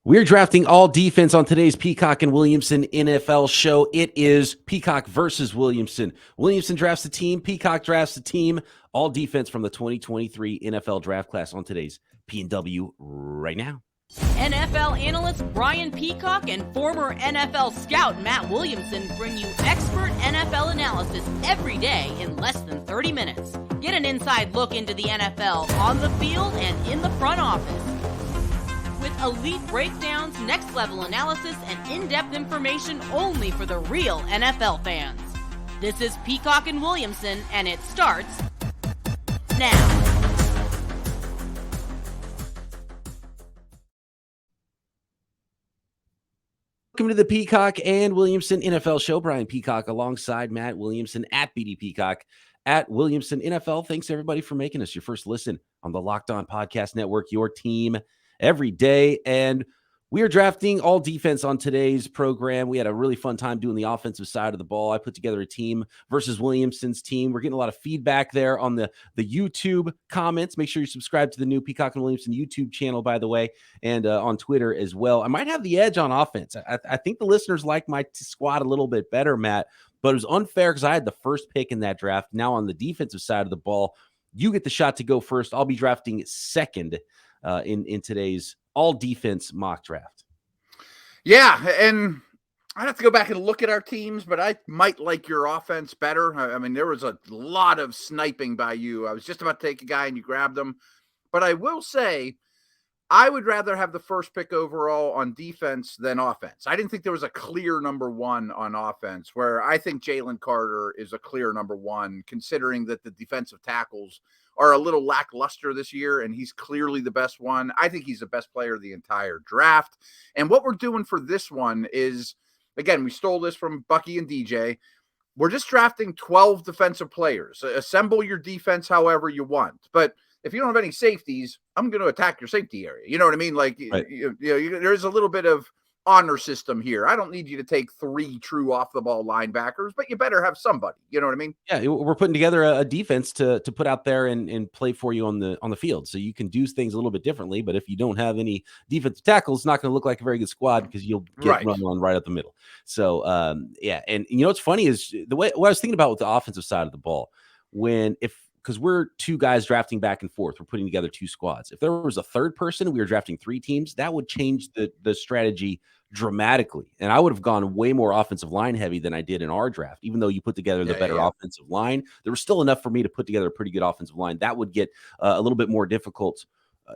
We're drafting all defense on today's Peacock and Williamson NFL show. It is Peacock versus Williamson. Williamson drafts the team. Peacock drafts the team. All defense from the 2023 NFL draft class on today's P&W right now. NFL analyst Brian Peacock and former NFL scout Matt Williamson bring you expert NFL analysis every day in less than 30 minutes. Get an inside look into the NFL on the field and in the front office. With elite breakdowns, next-level analysis, and in-depth information only for the real NFL fans. This is Peacock and Williamson, and it starts now. Welcome to the Peacock and Williamson NFL show. Brian Peacock alongside Matt Williamson at BD Peacock at Williamson NFL. Thanks, everybody, for making us your first listen on the Locked On Podcast Network, your team every day. And we are drafting all defense on today's program. We had a really fun time doing the offensive side of the ball. I put together a team versus Williamson's team. We're getting a lot of feedback there on the YouTube comments. Make sure you subscribe to the new Peacock and Williamson YouTube channel, by the way, and on Twitter as well. I might have the edge on offense. I think the listeners like my squad a little bit better, Matt, but it was unfair because I had the first pick in that draft. Now on the defensive side of the ball, you get the shot to go first. I'll be drafting second in today's all defense mock draft. Yeah, and I'd have to go back and look at our teams, but I might like your offense better. I mean, there was a lot of sniping by you. I was just about to take a guy and you grabbed him. But I will say, I would rather have the first pick overall on defense than offense. I didn't think there was a clear number one on offense, where I think Jalen Carter is a clear number one, considering that the defensive tackles are a little lackluster this year, and he's clearly the best one. I think he's the best player of the entire draft. And what we're doing for this one is, again, we stole this from Bucky and DJ. We're just drafting 12 defensive players. Assemble your defense however you want. But if you don't have any safeties, I'm going to attack your safety area. You know what I mean? Like, right. There's a little bit of honor system here. I don't need you to take 3 true off-the-ball linebackers, but you better have somebody. You know what I mean? Yeah, we're putting together a defense to put out there and play for you on the field. So you can do things a little bit differently, but if you don't have any defensive tackles, it's not going to look like a very good squad because you'll get run on right up the middle. So, yeah, and you know what's funny is what I was thinking about with the offensive side of the ball, because we're 2 guys drafting back and forth. We're putting together 2 squads. If there was a third person, we were drafting 3 teams, that would change the strategy dramatically. And I would have gone way more offensive line heavy than I did in our draft. Even though you put together the better offensive line, there was still enough for me to put together a pretty good offensive line. That would get a little bit more difficult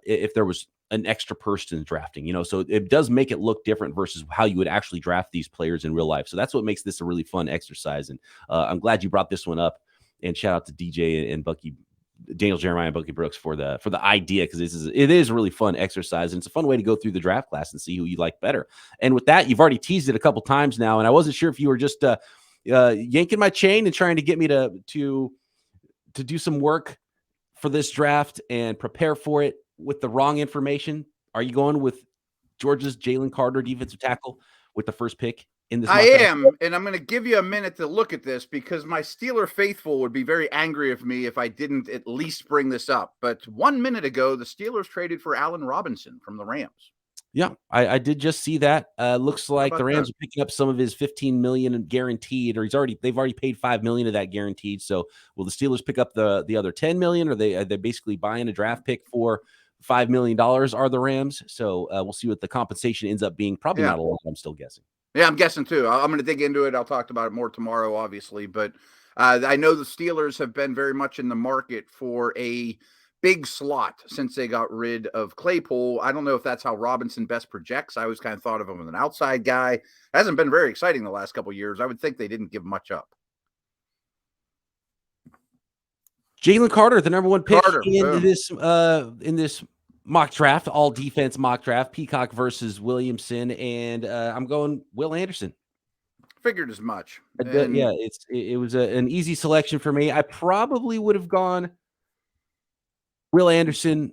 if there was an extra person drafting, so it does make it look different versus how you would actually draft these players in real life. So that's what makes this a really fun exercise. And I'm glad you brought this one up. And shout out to DJ and Bucky, Daniel Jeremiah and Bucky Brooks for the idea, because it is a really fun exercise, and it's a fun way to go through the draft class and see who you like better. And with that, you've already teased it a couple times now, and I wasn't sure if you were just yanking my chain and trying to get me to do some work for this draft and prepare for it with the wrong information. Are you going with Georgia's Jalen Carter, defensive tackle, with the first pick? I am, and I'm going to give you a minute to look at this, because my Steeler faithful would be very angry of me if I didn't at least bring this up. But 1 minute ago, the Steelers traded for Allen Robinson from the Rams. Yeah, I did just see that. Looks like the Rams are picking up some of his $15 million guaranteed, or they've already paid $5 million of that guaranteed. So will the Steelers pick up the other $10 million, or are they basically buying a draft pick for $5 million? Are the Rams? So we'll see what the compensation ends up being. Probably not a lot. I'm still guessing. Yeah, I'm guessing too. I'm going to dig into it. I'll talk about it more tomorrow, obviously. But I know the Steelers have been very much in the market for a big slot since they got rid of Claypool. I don't know if that's how Robinson best projects. I always kind of thought of him as an outside guy. Hasn't been very exciting the last couple of years. I would think they didn't give much up. Jalen Carter, the number 1 pick in this mock draft, all defense mock draft, Peacock versus Williamson, and I'm going Will Anderson. Figured as much. Yeah, it was an easy selection for me. I probably would have gone Will Anderson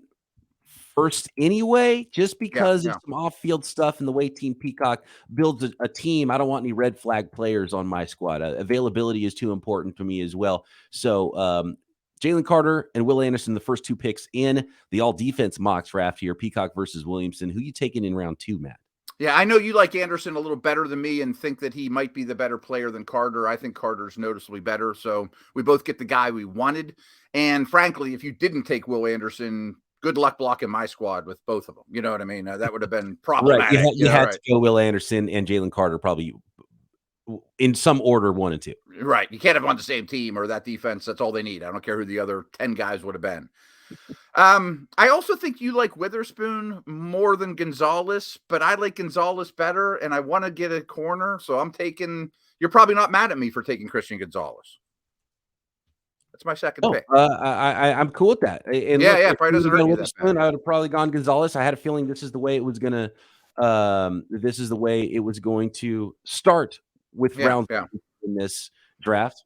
first anyway, just because of some off-field stuff and the way Team Peacock builds a team. I don't want any red flag players on my squad. Availability is too important to me as well. So Jalen Carter and Will Anderson, the first 2 picks in the all-defense mock draft here, Peacock versus Williamson. Who you taking in round 2, Matt? Yeah, I know you like Anderson a little better than me and think that he might be the better player than Carter. I think Carter's noticeably better. So we both get the guy we wanted. And frankly, if you didn't take Will Anderson, good luck blocking my squad with both of them. You know what I mean? That would have been problematic. Right. You had right. to go Will Anderson and Jalen Carter probably in some order, 1 and 2. Right. You can't have them on the same team or that defense. That's all they need. I don't care who the other 10 guys would have been. I also think you like Witherspoon more than Gonzalez, but I like Gonzalez better, and I want to get a corner. So I'm taking. You're probably not mad at me for taking Christian Gonzalez. That's my second pick. I'm cool with that. And yeah, look, yeah, probably doesn't hurt you that bad. I would have probably gone Gonzalez. I had a feeling this is the way it was gonna. This is the way it was going to start with round in this draft.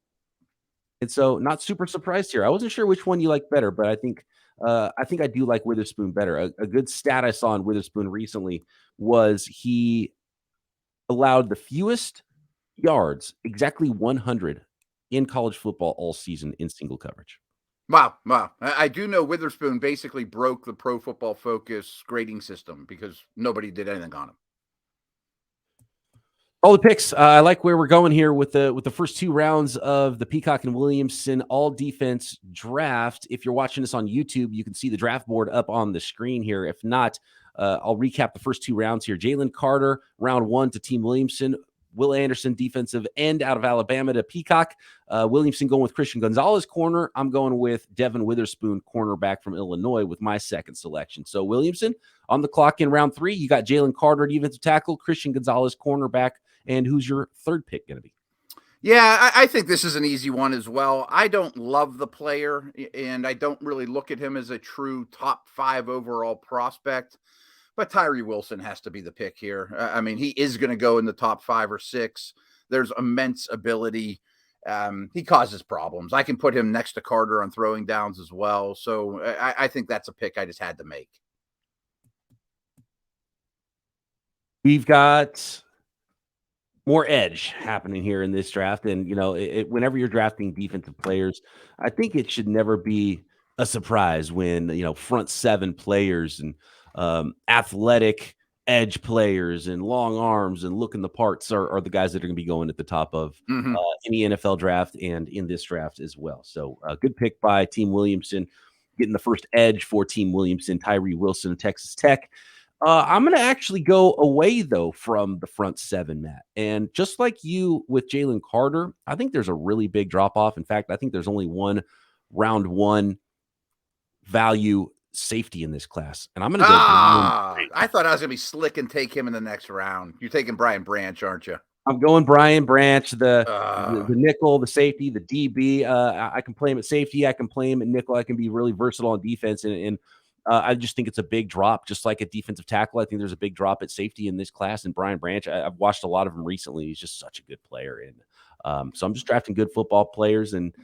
And so, not super surprised here. I wasn't sure which one you like better, but I think I do like Witherspoon better. A good stat I saw on Witherspoon recently was he allowed the fewest yards, exactly 100, in college football all season in single coverage. Wow. I do know Witherspoon basically broke the Pro Football Focus grading system because nobody did anything on him. All the picks. I like where we're going here with the first 2 rounds of the Peacock and Williamson all defense draft. If you're watching this on YouTube, you can see the draft board up on the screen here. If not, I'll recap the first 2 rounds here. Jalen Carter, round 1 to Team Williamson. Will Anderson, defensive end out of Alabama to Peacock. Williamson going with Christian Gonzalez, corner. I'm going with Devin Witherspoon, cornerback from Illinois, with my second selection. So Williamson on the clock in round 3. You got Jalen Carter, defensive tackle, Christian Gonzalez, cornerback. And who's your third pick going to be? Yeah, I think this is an easy one as well. I don't love the player, and I don't really look at him as a true top 5 overall prospect. But Tyree Wilson has to be the pick here. I mean, he is going to go in the top 5 or 6. There's immense ability. He causes problems. I can put him next to Carter on throwing downs as well. So I think that's a pick I just had to make. We've got more edge happening here in this draft. And, whenever you're drafting defensive players, I think it should never be a surprise when, front 7 players and athletic edge players and long arms and looking the parts are the guys that are going to be going at the top of any NFL draft and in this draft as well. So a good pick by Team Williamson, getting the first edge for Team Williamson, Tyree Wilson, Texas Tech. I'm going to actually go away, though, from the front 7, Matt. And just like you with Jalen Carter, I think there's a really big drop-off. In fact, I think there's only one round 1 value safety in this class. And I'm going to go. I thought I was going to be slick and take him in the next round. You're taking Brian Branch, aren't you? I'm going Brian Branch, the nickel, the safety, the DB. I can play him at safety. I can play him at nickel. I can be really versatile on defense. And I just think it's a big drop, just like a defensive tackle. I think there's a big drop at safety in this class. And Brian Branch, I've watched a lot of him recently. He's just such a good player. And so I'm just drafting good football players. And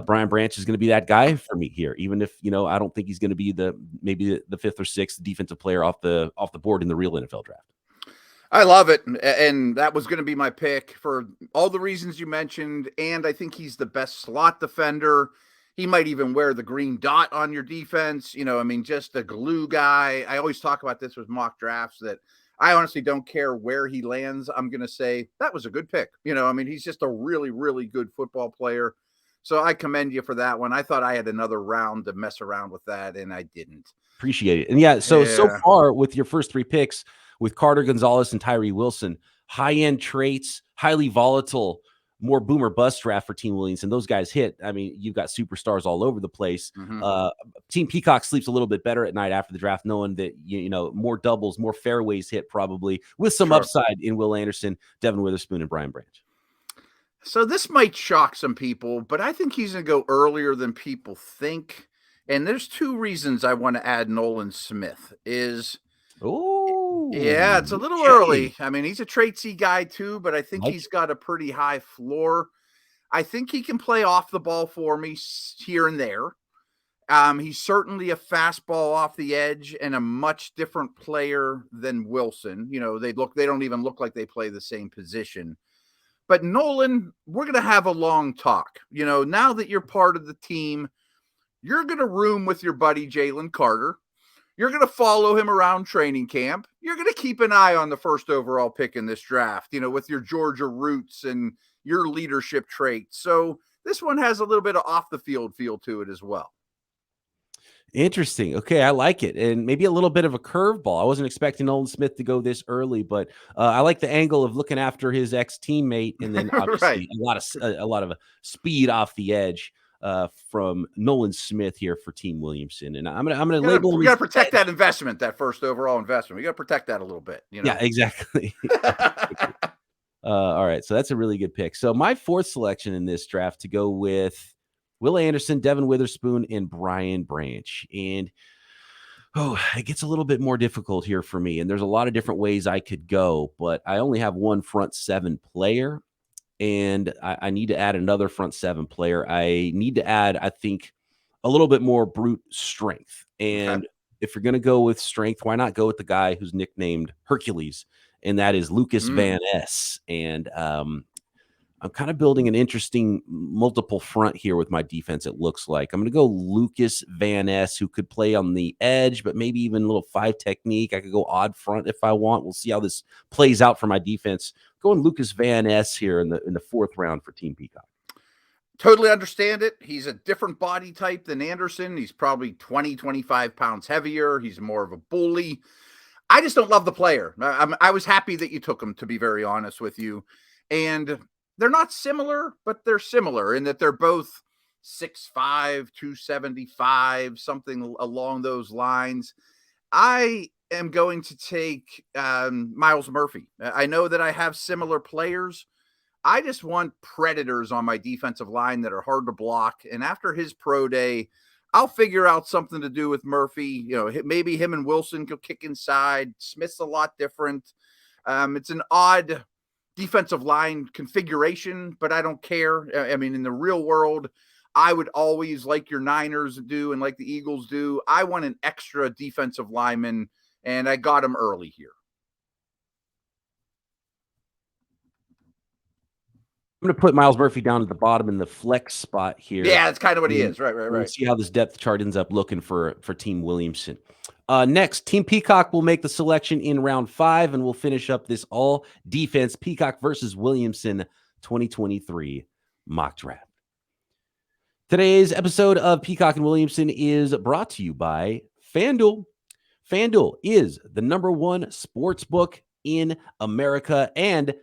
Brian Branch is going to be that guy for me here, even if, I don't think he's going to be maybe the 5th or 6th defensive player off the board in the real NFL draft. I love it. And that was going to be my pick for all the reasons you mentioned. And I think he's the best slot defender. He might even wear the green dot on your defense. Just a glue guy. I always talk about this with mock drafts that I honestly don't care where he lands. I'm going to say that was a good pick. He's just a really, really good football player. So I commend you for that one. I thought I had another round to mess around with that, and I didn't. Appreciate it. And so far with your first 3 picks, with Carter, Gonzalez, and Tyree Wilson, high-end traits, highly volatile, more boomer bust draft for Team Williamson. Those guys hit. I mean, you've got superstars all over the place. Team Peacock sleeps a little bit better at night after the draft, knowing that, more doubles, more fairways hit probably, with some upside in Will Anderson, Devin Witherspoon, and Brian Branch. So this might shock some people, but I think he's going to go earlier than people think. And there's 2 reasons I want to add Nolan Smith it's a little early. I mean, he's a traitsy guy too, but I think he's got a pretty high floor. I think he can play off the ball for me here and there. He's certainly a fastball off the edge and a much different player than Wilson. They don't even look like they play the same position. But Nolan, we're going to have a long talk. Now that you're part of the team, you're going to room with your buddy Jalen Carter. You're going to follow him around training camp. You're going to keep an eye on the first overall pick in this draft, with your Georgia roots and your leadership traits. So this one has a little bit of off the field feel to it as well. Interesting. Okay, I like it, and maybe a little bit of a curveball. I wasn't expecting Nolan Smith to go this early, but I like the angle of looking after his ex-teammate, and then obviously right. a lot of speed off the edge from Nolan Smith here for Team Williamson. And I'm gonna label him. We got to protect that investment, that first overall investment. We got to protect that a little bit. Yeah, exactly. All right, so that's a really good pick. So my fourth selection in this draft to go with Will Anderson, Devin Witherspoon, and Brian Branch. And it gets a little bit more difficult here for me. And there's a lot of different ways I could go, but I only have one front seven player. And I need to add another front seven player. I need to add, I think, a little bit more brute strength. And if you're going to go with strength, why not go with the guy who's nicknamed Hercules? And that is Lucas Van Ness. And I'm kind of building an interesting multiple front here with my defense, it looks like. I'm going to go Lucas Van Ness, who could play on the edge, but maybe even a little five technique. I could go odd front if I want. We'll see how this plays out for my defense. Going Lucas Van Ness here in the fourth round for Team Peacock. Totally understand it. He's a different body type than Anderson. He's probably 20, 25 pounds heavier. He's more of a bully. I just don't love the player. I was happy that you took him, to be very honest with you. And they're not similar, but they're similar in that they're both 6'5", 275, something along those lines. I am going to take Myles Murphy. I know that I have similar players. I just want predators on my defensive line that are hard to block. And after his pro day, I'll figure out something to do with Murphy. Maybe him and Wilson could kick inside. Smith's a lot different. It's an odd defensive line configuration, but I don't care. I mean, in the real world, I would always, like your Niners do and like the Eagles do, I want an extra defensive lineman, and I got him early here. I'm going to put Myles Murphy down at the bottom in the flex spot here. Yeah, that's kind of what he is. Right. We'll see how this depth chart ends up looking for Team Williamson. Next, Team Peacock will make the selection in round 5, and we'll finish up this all defense Peacock versus Williamson 2023 mock draft. Today's episode of Peacock and Williamson is brought to you by FanDuel. FanDuel is the #1 sports book in America, and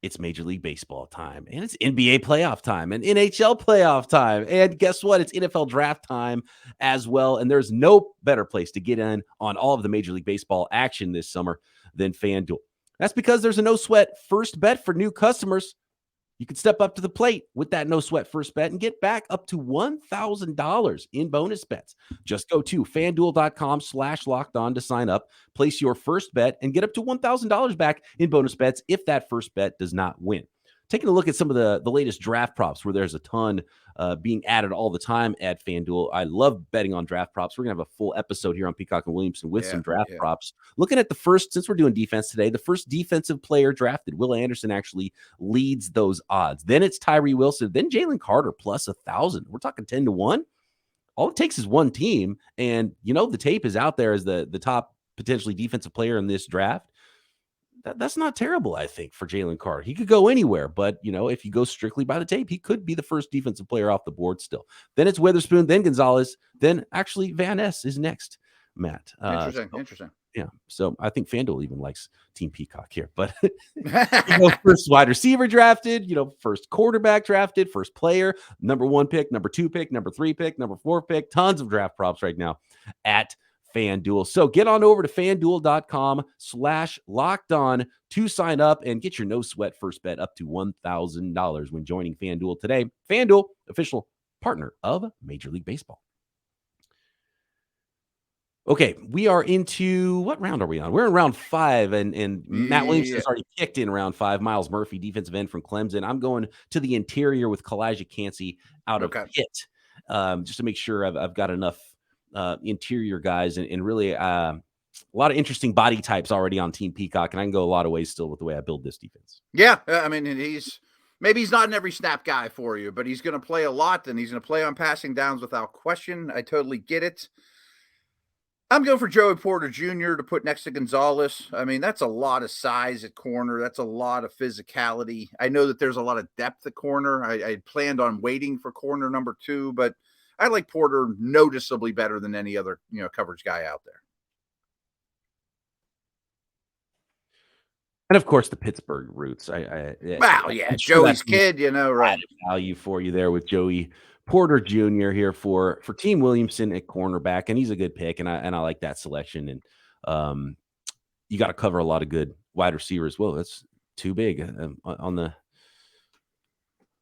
it's Major League Baseball time, and it's NBA playoff time, and NHL playoff time, and guess what? It's NFL draft time as well, and there's no better place to get in on all of the Major League Baseball action this summer than FanDuel. That's because there's a no-sweat first bet for new customers. You can step up to the plate with that no-sweat first bet and get back up to $1,000 in bonus bets. Just go to FanDuel.com/lockedon to sign up, place your first bet, and get up to $1,000 back in bonus bets if that first bet does not win. Taking a look at some of the latest draft props, where there's a ton being added all the time at FanDuel. I love betting on draft props. We're going to have a full episode here on Peacock and Williamson with some draft props. Looking at the first, since we're doing defense today, the first defensive player drafted, Will Anderson, actually leads those odds. Then it's Tyree Wilson. Then Jalen Carter plus 1,000. We're talking 10-1. All it takes is one team. And, the tape is out there as the top potentially defensive player in this draft. That's not terrible, I think, for Jalen Carter. He could go anywhere, but, if you go strictly by the tape, he could be the first defensive player off the board still. Then it's Witherspoon, then Gonzalez, then actually Van Ness is next, Matt. Interesting. Yeah, so I think FanDuel even likes Team Peacock here. But first wide receiver drafted, first quarterback drafted, first player, #1 pick, #2 pick, #3 pick, #4 pick. Tons of draft props right now at FanDuel. So get on over to FanDuel.com/lockedon to sign up and get your no sweat first bet up to $1,000 when joining FanDuel today. FanDuel, official partner of Major League Baseball. Okay, we are into, what round are we on? We're in round 5, and Matt Williamson's already kicked in round 5. Myles Murphy, defensive end from Clemson. I'm going to the interior with Kalijah Cansey out of Pitt, just to make sure I've got enough interior guys and really a lot of interesting body types already on Team Peacock, and I can go a lot of ways still with the way I build this defense. Yeah, I mean, he's not an every snap guy for you, but he's going to play a lot, and he's going to play on passing downs without question. I totally get it. I'm going for Joey Porter Jr. to put next to Gonzalez. I mean, that's a lot of size at corner. That's a lot of physicality. I know that there's a lot of depth at corner. I planned on waiting for corner number 2, but I like Porter noticeably better than any other, coverage guy out there. And of course, the Pittsburgh roots. Joey's kid, right? Value for you there with Joey Porter Jr. here for Team Williamson at cornerback, and he's a good pick, and I like that selection. And you got to cover a lot of good wide receivers. Well, that's too big on the. I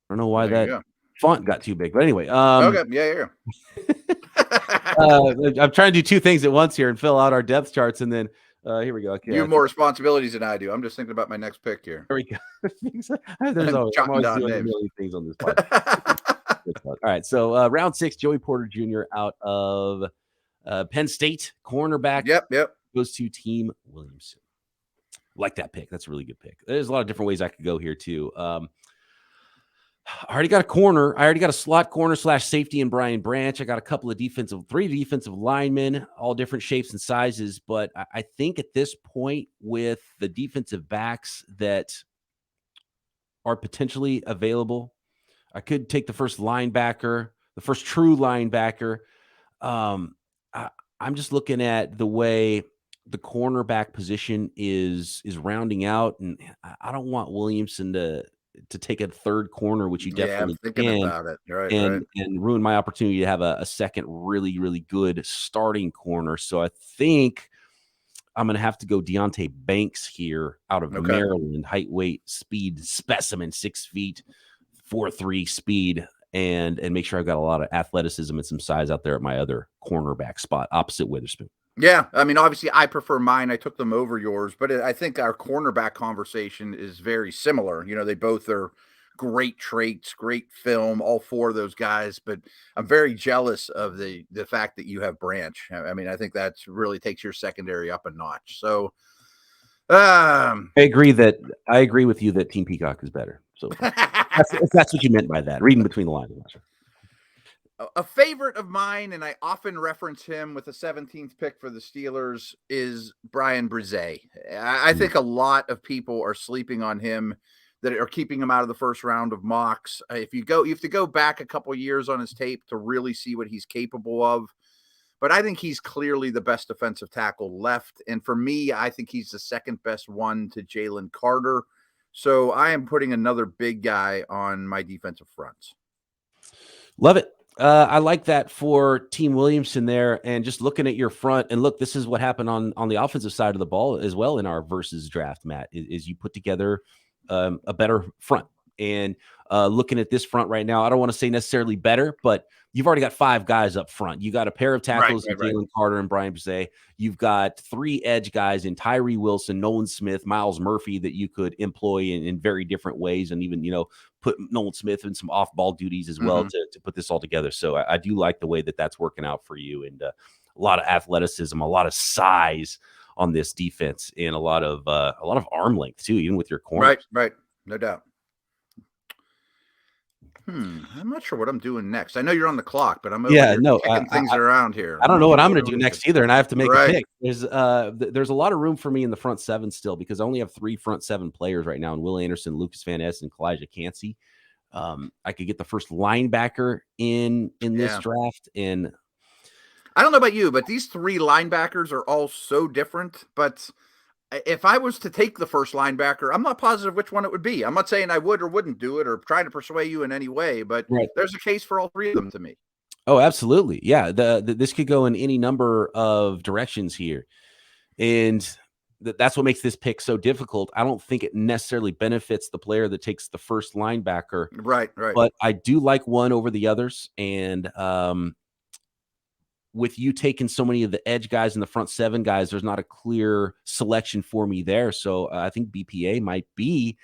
don't know why that font got too big, but anyway. Okay, yeah. I'm trying to do two things at once here and fill out our depth charts, and then. Here we go. Okay, you have more responsibilities than I do. I'm just thinking about my next pick here. There we go. There's always doing a million things on this podcast. All right. So round 6, Joey Porter Jr. out of Penn State, cornerback. Yep. Goes to Team Williamson. Like that pick. That's a really good pick. There's a lot of different ways I could go here too. I already got a corner. I already got a slot corner / safety in Brian Branch. I got a couple of 3 defensive linemen, all different shapes and sizes. But I think at this point, with the defensive backs that are potentially available, I could take the first linebacker, the first true linebacker. I'm just looking at the way the cornerback position is rounding out, and I don't want Williamson to take a third corner, which you definitely can, about it. Right, and ruin my opportunity to have a second really, really good starting corner. So I think I'm going to have to go Deonte Banks here out of Maryland, height, weight, speed specimen, 6 feet, 4.3 speed, and make sure I've got a lot of athleticism and some size out there at my other cornerback spot opposite Witherspoon. Yeah, I mean, obviously, I prefer mine. I took them over yours, but I think our cornerback conversation is very similar. They both are great traits, great film, all 4 of those guys. But I'm very jealous of the fact that you have Branch. I mean, I think that really takes your secondary up a notch. So, I agree with you that Team Peacock is better. So if that's what you meant by that, reading between the lines. I'm not sure. A favorite of mine, and I often reference him with the 17th pick for the Steelers, is Brian Brzee. I think a lot of people are sleeping on him, that are keeping him out of the first round of mocks. You have to go back a couple of years on his tape to really see what he's capable of. But I think he's clearly the best defensive tackle left. And for me, I think he's the second best one to Jalen Carter. So I am putting another big guy on my defensive fronts. Love it. I like that for Team Williamson there, and just looking at your front, and look, this is what happened on the offensive side of the ball as well in our versus draft, Matt, is you put together a better front. And looking at this front right now, I don't want to say necessarily better, but you've already got 5 guys up front. You got a pair of tackles in Jalen Carter and Brian Brzee. You've got 3 edge guys in Tyree Wilson, Nolan Smith, Miles Murphy that you could employ in very different ways, and even put Nolan Smith in some off-ball duties as well to put this all together. So I do like the way that that's working out for you, and a lot of athleticism, a lot of size on this defense, and a lot of arm length too, even with your corners. Right, no doubt. I'm not sure what I'm doing next. I know you're on the clock, but I'm kicking things around here. I don't know what I'm going to do next either, and I have to make a pick. There's a lot of room for me in the front 7 still, because I only have 3 front 7 players right now, and Will Anderson, Lucas Van Ness, and Kalijah Cansey. I could get the first linebacker in this draft, and I don't know about you, but these 3 linebackers are all so different. But if I was to take the first linebacker, I'm not positive which one it would be. I'm not saying I would or wouldn't do it or trying to persuade you in any way, but there's a case for all 3 of them to me. Oh, absolutely. Yeah. This could go in any number of directions here. And that's what makes this pick so difficult. I don't think it necessarily benefits the player that takes the first linebacker. Right. But I do like one over the others. And, with you taking so many of the edge guys and the front 7 guys, there's not a clear selection for me there. So I think BPA might be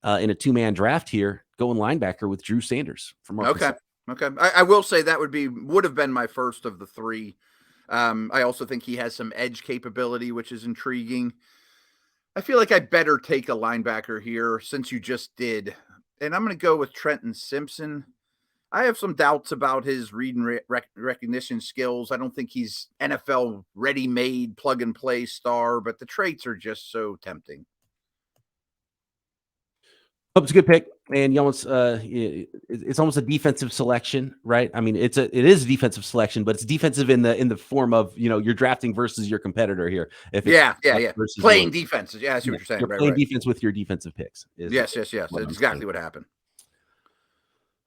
in a 2-man draft here, going linebacker with Drew Sanders from Arkansas. Okay. I will say that would have been my first of the 3. I also think he has some edge capability, which is intriguing. I feel like I better take a linebacker here since you just did. And I'm going to go with Trenton Simpson. I have some doubts about his read and recognition skills. I don't think he's NFL ready-made plug-and-play star, but the traits are just so tempting. It's a good pick, and you almost it's almost a defensive selection, right? I mean, it is a defensive selection, but it's defensive in the form of you're drafting versus your competitor here. If it's playing defenses, I see what you're saying. You're playing defense with your defensive picks. Yes. That's exactly what happened.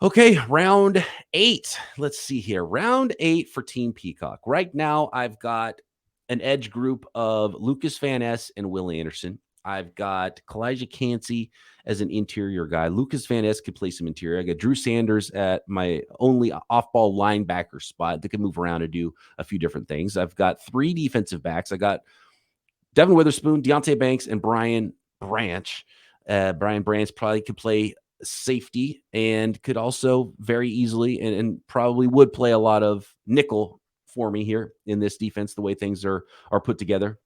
Okay, round 8. Let's see here. Round 8 for Team Peacock. Right now, I've got an edge group of Lucas Van Ness and Will Anderson. I've got Kalijah Cansey as an interior guy. Lucas Van Ness could play some interior. I got Drew Sanders at my only off-ball linebacker spot that can move around and do a few different things. I've got 3 defensive backs. I got Devin Witherspoon, Deonte Banks, and Brian Branch. Brian Branch probably could play safety and could also very easily and probably would play a lot of nickel for me here in this defense, the way things are put together.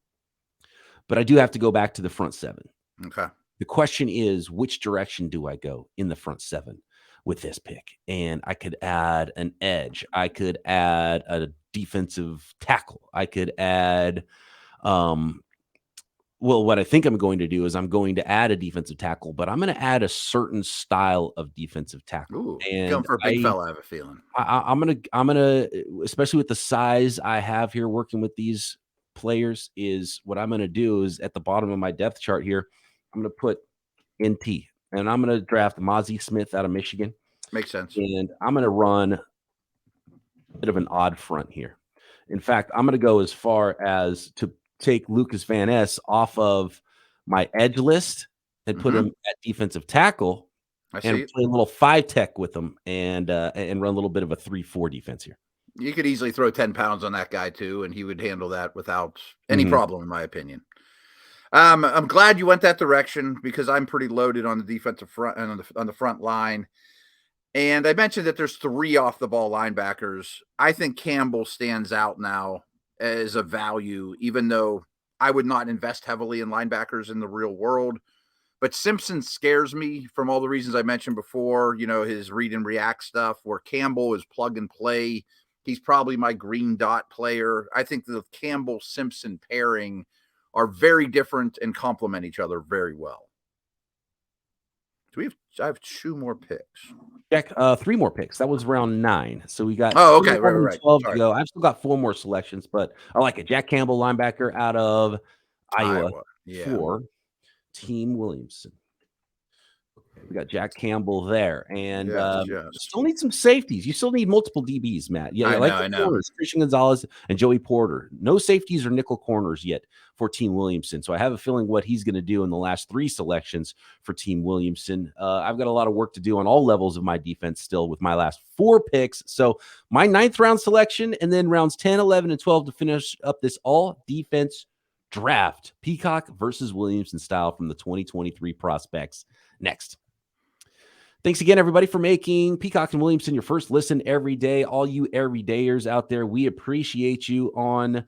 But I do have to go back to the front 7. Okay. The question is, which direction do I go in the front 7 with this pick? And I could add an edge. I could add a defensive tackle. I could add, what I think I'm going to do is I'm going to add a defensive tackle, but I'm going to add a certain style of defensive tackle. Ooh, and going for a big fella, I have a feeling. I'm gonna, especially with the size I have here working with these players, is what I'm going to do is at the bottom of my depth chart here, I'm going to put NT, and I'm going to draft Mozzie Smith out of Michigan. Makes sense. And I'm going to run a bit of an odd front here. In fact, I'm going to go as far as to take Lucas Van Ness off of my edge list and put him at defensive tackle and play a little 5 tech with him and run a little bit of a 3-4 defense here. You could easily throw 10 pounds on that guy too, and he would handle that without any problem, in my opinion. I'm glad you went that direction because I'm pretty loaded on the defensive front and on the front line. And I mentioned that there's 3 off the ball linebackers. I think Campbell stands out now as a value, even though I would not invest heavily in linebackers in the real world. But Simpson scares me from all the reasons I mentioned before, his read and react stuff, where Campbell is plug and play. He's probably my green dot player. I think the Campbell-Simpson pairing are very different and complement each other very well. I have 2 more picks. Jack, 3 more picks. That was round 9. So we got right. 12 to go. I've still got 4 more selections, but I like it. Jack Campbell, linebacker out of Iowa. For Team Williamson. We got Jack Campbell there, and still need some safeties. You still need multiple DBs, Matt. Yeah, I know. Corners, Christian Gonzalez and Joey Porter. No safeties or nickel corners yet for Team Williamson. So I have a feeling what he's going to do in the last 3 selections for Team Williamson. I've got a lot of work to do on all levels of my defense still with my last 4 picks. So my 9th round selection, and then rounds 10, 11, and 12 to finish up this all defense draft. Peacock versus Williamson style from the 2023 prospects. Next. Thanks again, everybody, for making Peacock and Williamson your first listen every day. All you everydayers out there, we appreciate you. On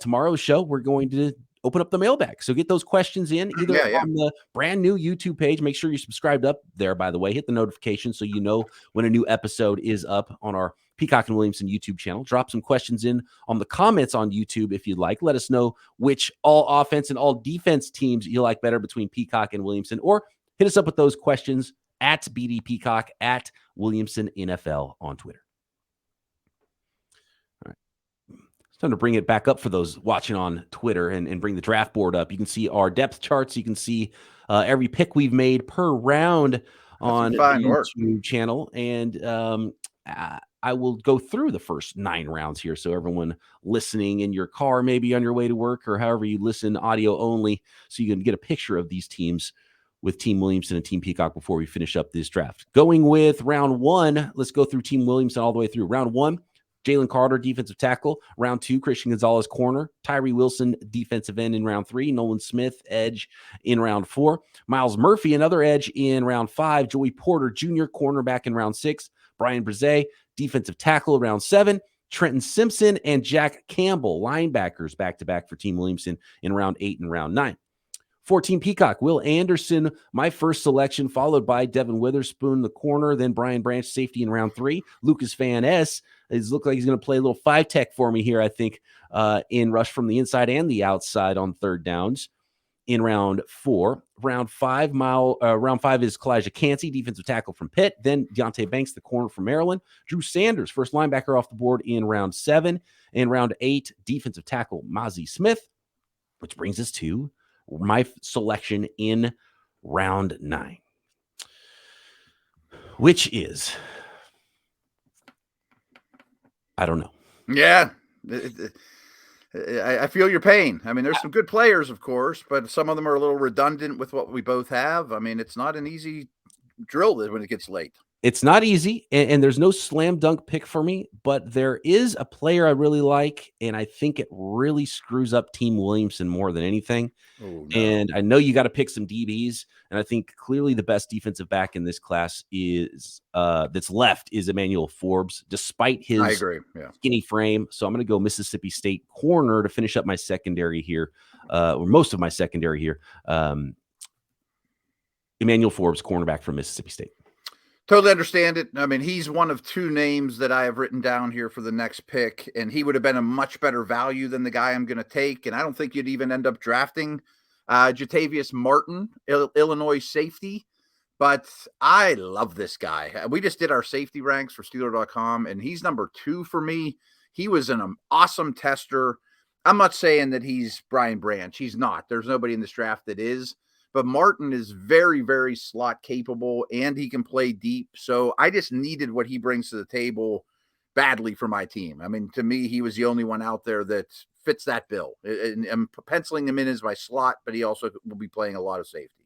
tomorrow's show, we're going to open up the mailbag. So get those questions in either on the brand new YouTube page. Make sure you're subscribed up there, by the way. Hit the notification so you know when a new episode is up on our Peacock and Williamson YouTube channel. Drop some questions in on the comments on YouTube if you'd like. Let us know which all offense and all defense teams you like better between Peacock and Williamson, or hit us up with those questions at BD Peacock, at Williamson NFL on Twitter. All right. It's time to bring it back up for those watching on Twitter and bring the draft board up. You can see our depth charts. You can see every pick we've made per round on the YouTube channel. And I will go through the first 9 rounds here. So everyone listening in your car, maybe on your way to work, or however you listen audio only, so you can get a picture of these teams with Team Williamson and Team Peacock before we finish up this draft. Going with round 1, let's go through Team Williamson all the way through. Round 1, Jalen Carter, defensive tackle. Round 2, Christian Gonzalez, corner. Tyree Wilson, defensive end in round 3. Nolan Smith, edge in round 4. Miles Murphy, another edge in round 5. Joey Porter, junior cornerback in round 6. Brian Brzee, defensive tackle, round 7. Trenton Simpson and Jack Campbell, linebackers back-to-back for Team Williamson in round 8 and round 9. 14, Peacock, Will Anderson, my first selection, followed by Devin Witherspoon, the corner, then Brian Branch, safety in round 3. Lucas Van Ness looked like he's going to play a little 5-tech for me here, I think, in rush from the inside and the outside on third downs in round 4. Round 5 is Kalijah Cansey, defensive tackle from Pitt. Then Deontay Banks, the corner from Maryland. Drew Sanders, first linebacker off the board in round 7. In round 8, defensive tackle Mazi Smith, which brings us to my selection in round 9, which is, I don't know. Yeah. I feel your pain. I mean, there's some good players, of course, but some of them are a little redundant with what we both have. I mean, it's not an easy drill when it gets late. It's not easy, and there's no slam dunk pick for me, but there is a player I really like, and I think it really screws up Team Williamson more than anything. Oh, no. And I know you got to pick some DBs, and I think clearly the best defensive back in this class is that's left is Emmanuel Forbes, despite his skinny frame. So I'm going to go Mississippi State corner to finish up my secondary here, or most of my secondary here. Emmanuel Forbes, cornerback from Mississippi State. Totally understand it. I mean, he's one of 2 names that I have written down here for the next pick, and he would have been a much better value than the guy I'm going to take. And I don't think you'd even end up drafting Jatavius Martin, Illinois safety. But I love this guy. We just did our safety ranks for Steeler.com, and he's number 2 for me. He was an awesome tester. I'm not saying that he's Brian Branch. He's not. There's nobody in this draft that is. But Martin is very, very slot capable, and he can play deep. So I just needed what he brings to the table badly for my team. I mean, to me, he was the only one out there that fits that bill. And I'm penciling him in as my slot, but he also will be playing a lot of safety.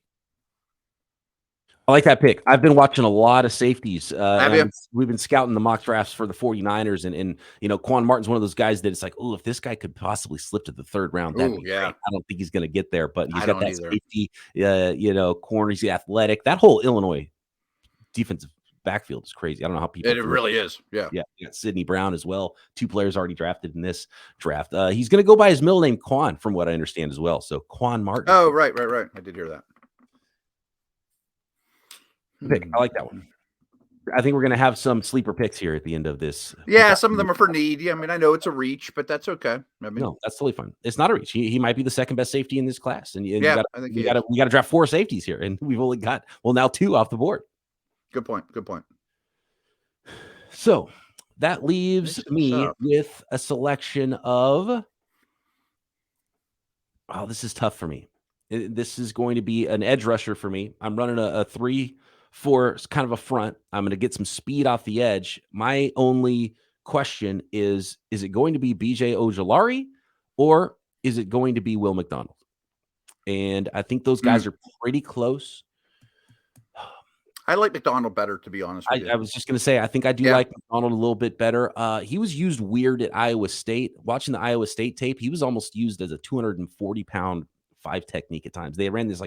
I like that pick. I've been watching a lot of safeties. We've been scouting the mock drafts for the 49ers, and you know, Quan Martin's one of those guys that it's like, oh, if this guy could possibly slip to the 3rd round, that'd be great. I don't think he's going to get there, but he's got that safety, corner. He's athletic. That whole Illinois defensive backfield is crazy. I don't know how people. It really is. Yeah. You got Sidney Brown as well. 2 players already drafted in this draft. He's going to go by his middle name, Quan, from what I understand as well. So Quan Martin. Oh, right. I did hear that. Pick. I like that one. I think we're going to have some sleeper picks here at the end of this. Yeah, some of them are for need. Yeah, I mean, I know it's a reach, but that's okay. I mean, no, that's totally fine. It's not a reach. He might be the 2nd best safety in this class, and I think we got to draft 4 safeties here, and we've only got now 2 off the board. Good point. So that leaves me with a selection of. Oh, this is tough for me. This is going to be an edge rusher for me. I'm running a 3-4 kind of a front. I'm going to get some speed off the edge. My only question is it going to be BJ Ojulari or is it going to be Will McDonald? And I think those guys are pretty close. I like McDonald better, to be honest with you. I was just going to say, I think I do like McDonald a little bit better. He was used weird at Iowa State. Watching the Iowa State tape, he was almost used as a 240-pound 5 technique at times. They ran this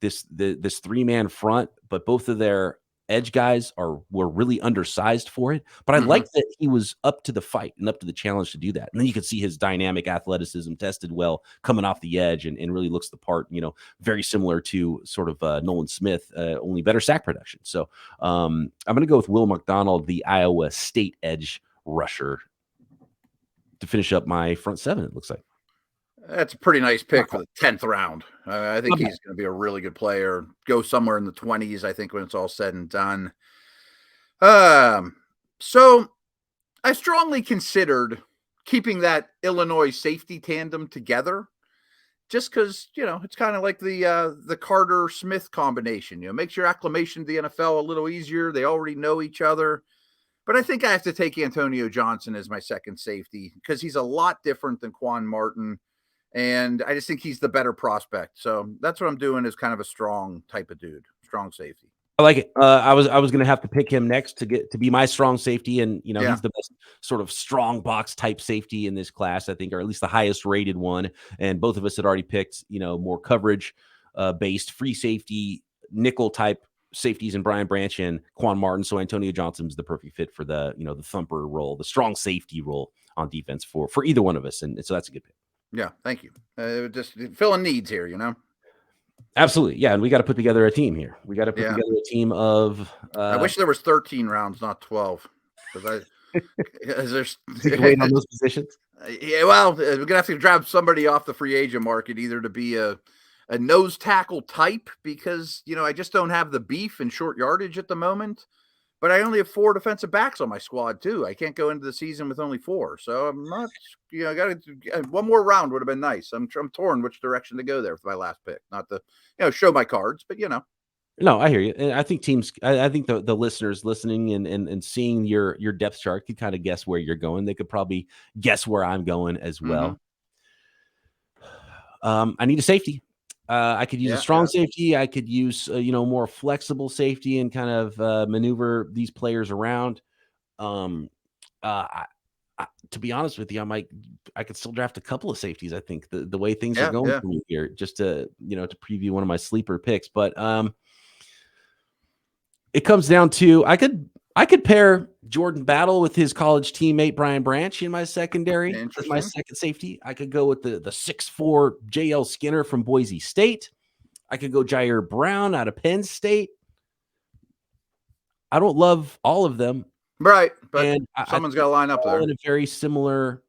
3-man front, but both of their edge guys were really undersized for it. But I like that he was up to the fight and up to the challenge to do that. And then you could see his dynamic athleticism tested well coming off the edge and really looks the part, very similar to sort of Nolan Smith, only better sack production. So I'm going to go with Will McDonald, the Iowa State edge rusher, to finish up my front 7, it looks like. That's a pretty nice pick for the 10th round. I think he's going to be a really good player. Go somewhere in the 20s, I think, when it's all said and done. So I strongly considered keeping that Illinois safety tandem together just because, it's kind of like the Carter-Smith combination. Makes your acclimation to the NFL a little easier. They already know each other. But I think I have to take Antonio Johnson as my second safety because he's a lot different than Quan Martin. And I just think he's the better prospect. So that's what I'm doing, is kind of a strong type of dude, strong safety. I like it. I was going to have to pick him next to be my strong safety. And, he's the best sort of strong box type safety in this class, I think, or at least the highest rated one. And both of us had already picked, more coverage based free safety, nickel type safeties in Brian Branch and Quan Martin. So Antonio Johnson's the perfect fit for the, the thumper role, the strong safety role on defense for either one of us. And so that's a good pick. Yeah, thank you. Just filling needs here, Absolutely. Yeah. And we got to put together a team here. We got to put together a team of. I wish there was 13 rounds, not 12. Because there's wait on those positions. Yeah, well, we're going to have to grab somebody off the free agent market, either to be a nose tackle type, because, I just don't have the beef and short yardage at the moment. But I only have 4 defensive backs on my squad, too. I can't go into the season with only 4. So I'm not, I got to, one more round would have been nice. I'm torn which direction to go there with my last pick. Not to, show my cards, but, No, I hear you. And I think teams, I think the listeners listening and seeing your depth chart could kind of guess where you're going. They could probably guess where I'm going as well. I need a safety. I could use a strong safety. I could use, more flexible safety and kind of maneuver these players around. To be honest with you, I could still draft a couple of safeties. I think the way things are going for me here, just to preview one of my sleeper picks. But it comes down to I could pair Jordan Battle with his college teammate Brian Branch in my secondary as my second safety. I could go with the 6'4" JL Skinner from Boise State. I could go Jair Brown out of Penn State. I don't love all of them. Right, but someone's got to line up there in a very similar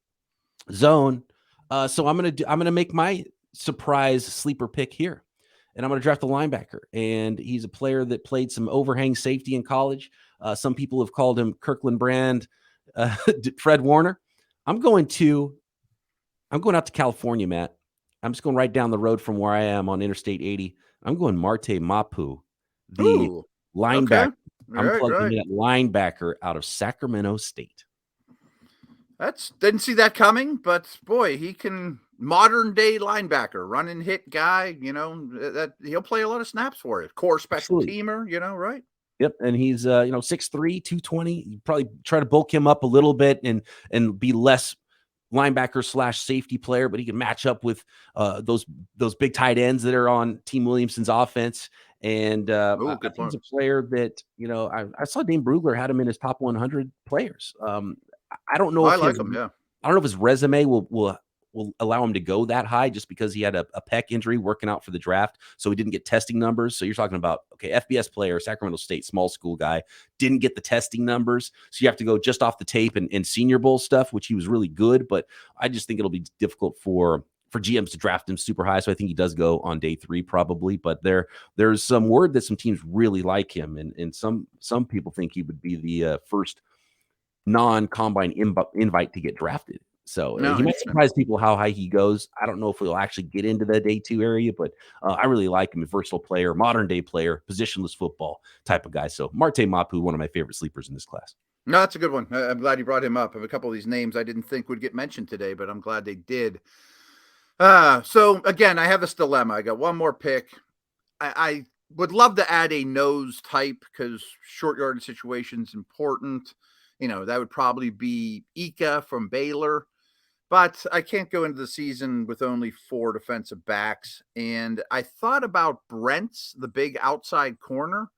zone. So I'm gonna make my surprise sleeper pick here, and I'm gonna draft a linebacker. And he's a player that played some overhang safety in college. Some people have called him Kirkland Brand, Fred Warner. I'm going out to California, Matt. I'm just going right down the road from where I am on Interstate 80. I'm going Marte Mapu, the linebacker. Okay. I'm plugging in at linebacker out of Sacramento State. Didn't see that coming, but boy, he can modern day linebacker, run and hit guy. That he'll play a lot of snaps for it. Core special teamer, right? Yep, and he's 6'3", 220. You probably try to bulk him up a little bit and be less linebacker / safety player, but he can match up with those big tight ends that are on Team Williamson's offense. And he's a player that I saw Dane Brugler had him in his top 100 players. I don't know. I like him. Yeah, I don't know if his resume will allow him to go that high, just because he had a pec injury working out for the draft, so he didn't get testing numbers. So you're talking about FBS player, Sacramento State, small school guy, didn't get the testing numbers, so you have to go just off the tape and Senior Bowl stuff, which he was really good. But I just think it'll be difficult for GMs to draft him super high. So I think he does go on day 3 probably, but there's some word that some teams really like him. And some people think he would be the first non-combine invite to get drafted. So he might surprise people how high he goes. I don't know if he'll actually get into the day 2 area, but I really like him. A versatile player, modern day player, positionless football type of guy. So Marte Mapu, one of my favorite sleepers in this class. No, that's a good one. I'm glad you brought him up. I have a couple of these names I didn't think would get mentioned today, but I'm glad they did. So again, I have this dilemma. I got one more pick. I would love to add a nose type because short yardage situation is important. That would probably be Ika from Baylor, but I can't go into the season with only 4 defensive backs. And I thought about Brent's, the big outside corner,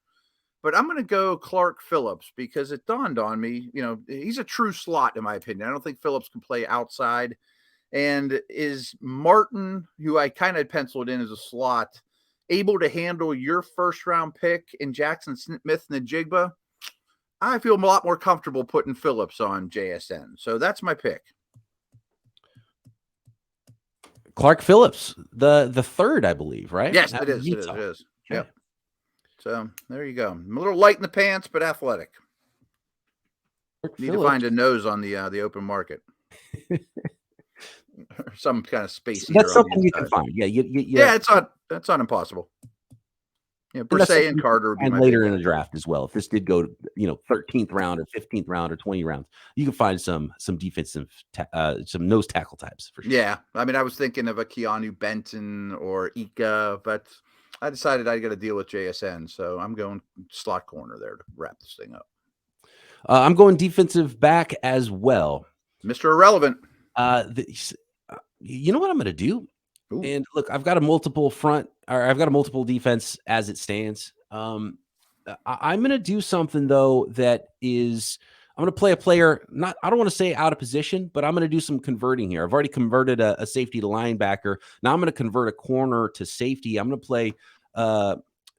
but I'm going to go Clark Phillips because it dawned on me, he's a true slot in my opinion. I don't think Phillips can play outside. And is Martin, who I kind of penciled in as a slot, able to handle your first round pick in Jackson Smith and Njigba? I feel a lot more comfortable putting Phillips on JSN. So that's my pick. Clark Phillips, the third, I believe, right? Yes, it is. It is. Okay. Yep. So there you go. I'm a little light in the pants, but athletic. Need to find a nose on the open market. Or some kind of space. That's something you can find. Yeah, yeah. That's not impossible. Yeah, Brissett and Carter would be and later in the draft as well. If this did go, 13th round or 15th round or 20 rounds, you can find some defensive, some nose tackle types for sure. Yeah, I mean, I was thinking of a Keanu Benton or Ika, but I decided I got to deal with JSN, so I'm going slot corner there to wrap this thing up. I'm going defensive back as well, Mr. Irrelevant. You know what I'm going to do? Ooh. And look, I've got a multiple defense as it stands. I'm going to do something though that is, I'm going to play a player, I don't want to say out of position, but I'm going to do some converting here. I've already converted a safety to linebacker. Now I'm going to convert a corner to safety. I'm going to play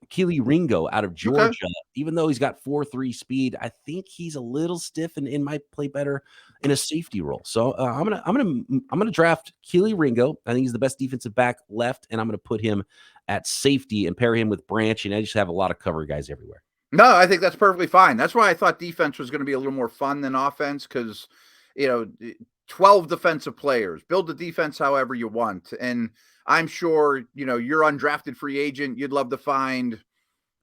Keely Ringo out of Georgia. Okay. Even though he's got 4.3 speed, I think he's a little stiff and might play better in a safety role. So I'm gonna draft Keely Ringo. I think he's the best defensive back left, and I'm gonna put him at safety and pair him with Branch. And I just have a lot of cover guys everywhere. No, I think that's perfectly fine. That's why I thought defense was going to be a little more fun than offense, because 12 defensive players, build the defense however you want. And I'm sure, you're undrafted free agent. You'd love to find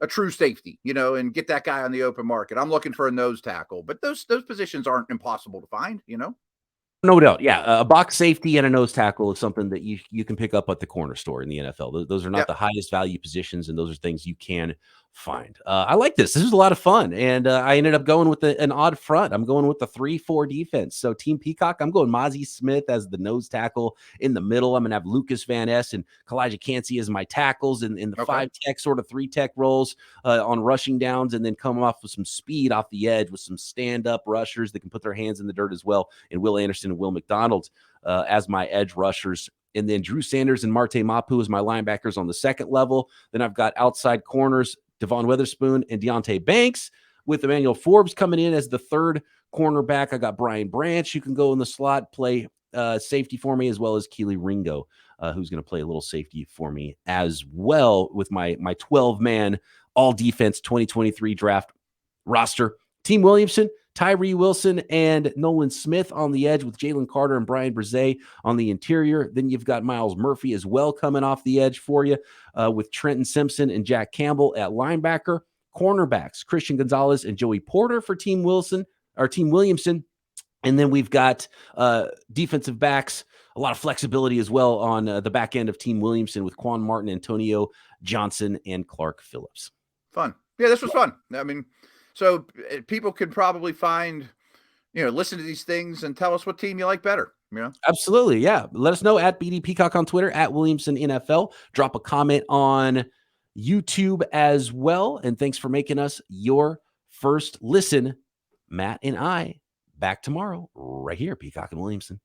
a true safety, and get that guy on the open market. I'm looking for a nose tackle, but those positions aren't impossible to find, No doubt. Yeah. A box safety and a nose tackle is something that you can pick up at the corner store in the NFL. Those are not the highest value positions, and those are things you can find. I like this. This was a lot of fun. And I ended up going with an odd front. I'm going with the 3-4 defense. So Team Peacock, I'm going Mozzie Smith as the nose tackle. In the middle, I'm going to have Lucas Van Ness and Kalijah Cansey as my tackles in the 5-tech, sort of 3-tech roles on rushing downs, and then come off with some speed off the edge with some stand-up rushers that can put their hands in the dirt as well. And Will Anderson and Will McDonald as my edge rushers. And then Drew Sanders and Marte Mapu as my linebackers on the second level. Then I've got outside corners, Devon Witherspoon and Deontay Banks, with Emmanuel Forbes coming in as the third cornerback. I got Brian Branch, who can go in the slot, play safety for me, as well as Keely Ringo, who's going to play a little safety for me as well, with my 12-man all-defense 2023 draft roster. Team Williamson, Tyree Wilson, and Nolan Smith on the edge, with Jalen Carter and Brian Brzee on the interior. Then you've got Miles Murphy as well coming off the edge for you, with Trenton Simpson and Jack Campbell at linebacker. Cornerbacks, Christian Gonzalez and Joey Porter for Team Wilson, or Team Williamson. And then we've got defensive backs, a lot of flexibility as well on the back end of Team Williamson, with Quan Martin, Antonio Johnson, and Clark Phillips. Fun. Yeah, this was fun. I mean, so people could probably find, listen to these things and tell us what team you like better. Absolutely. Yeah. Let us know at BD Peacock on Twitter, at Williamson NFL. Drop a comment on YouTube as well. And thanks for making us your first listen. Matt and I back tomorrow right here, Peacock and Williamson.